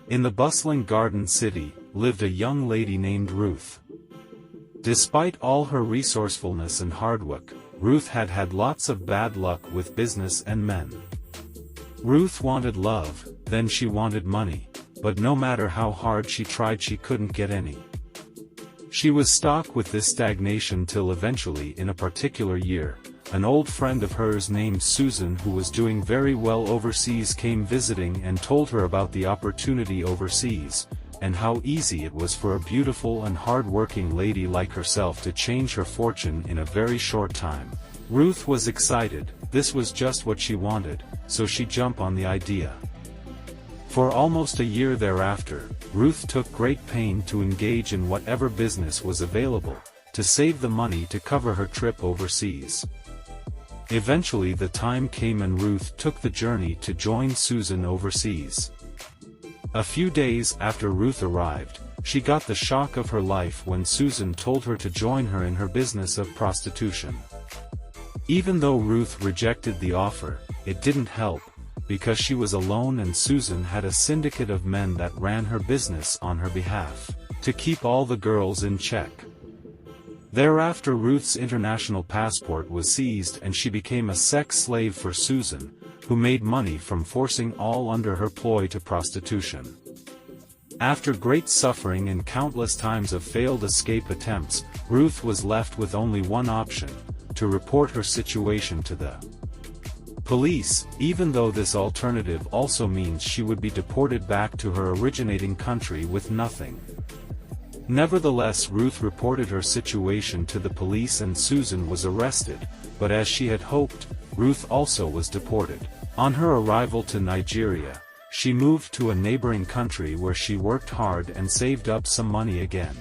In the bustling garden city, lived a young lady named Ruth. Despite all her resourcefulness and hard work, Ruth had had lots of bad luck with business and men. Ruth wanted love, then she wanted money, but no matter how hard she tried she couldn't get any. She was stuck with this stagnation till eventually in a particular year, an old friend of hers named Susan who was doing very well overseas came visiting and told her about the opportunity overseas, and how easy it was for a beautiful and hard-working lady like herself to change her fortune in a very short time. Ruth was excited, this was just what she wanted, so she jumped on the idea. For almost a year thereafter, Ruth took great pain to engage in whatever business was available, to save the money to cover her trip overseas. Eventually the time came and Ruth took the journey to join Susan overseas. A few days after Ruth arrived, she got the shock of her life when Susan told her to join her in her business of prostitution. Even though Ruth rejected the offer, it didn't help, because she was alone and Susan had a syndicate of men that ran her business on her behalf, to keep all the girls in check. Thereafter Ruth's international passport was seized and she became a sex slave for Susan, who made money from forcing all under her ploy to prostitution. After great suffering and countless times of failed escape attempts, Ruth was left with only one option: to report her situation to the police, even though this alternative also means she would be deported back to her originating country with nothing. Nevertheless, Ruth reported her situation to the police and Susan was arrested, but as she had hoped, Ruth also was deported. On her arrival to Nigeria, she moved to a neighboring country where she worked hard and saved up some money again.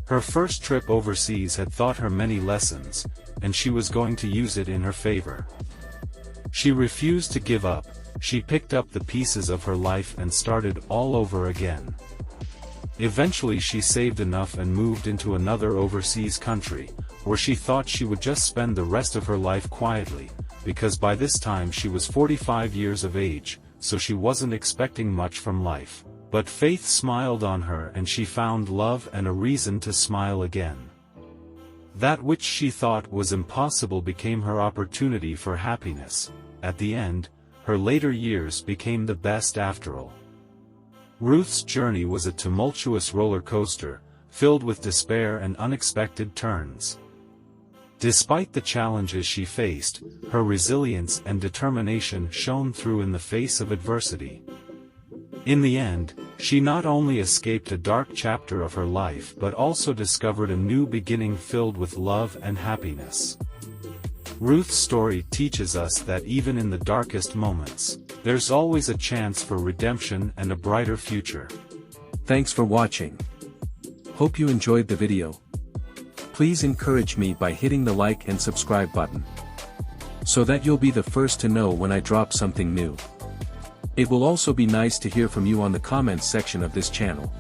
Her first trip overseas had taught her many lessons, and she was going to use it in her favor. She refused to give up, she picked up the pieces of her life and started all over again. Eventually she saved enough and moved into another overseas country, where she thought she would just spend the rest of her life quietly, because by this time she was 45 years of age, so she wasn't expecting much from life. But faith smiled on her and she found love and a reason to smile again. That which she thought was impossible became her opportunity for happiness. At the end, her later years became the best after all. Ruth's journey was a tumultuous roller coaster, filled with despair and unexpected turns. Despite the challenges she faced, her resilience and determination shone through in the face of adversity. In the end, she not only escaped a dark chapter of her life but also discovered a new beginning filled with love and happiness. Ruth's story teaches us that even in the darkest moments, there's always a chance for redemption and a brighter future. Thanks for watching. Hope you enjoyed the video. Please encourage me by hitting the like and subscribe button, so that you'll be the first to know when I drop something new. It will also be nice to hear from you on the comments section of this channel.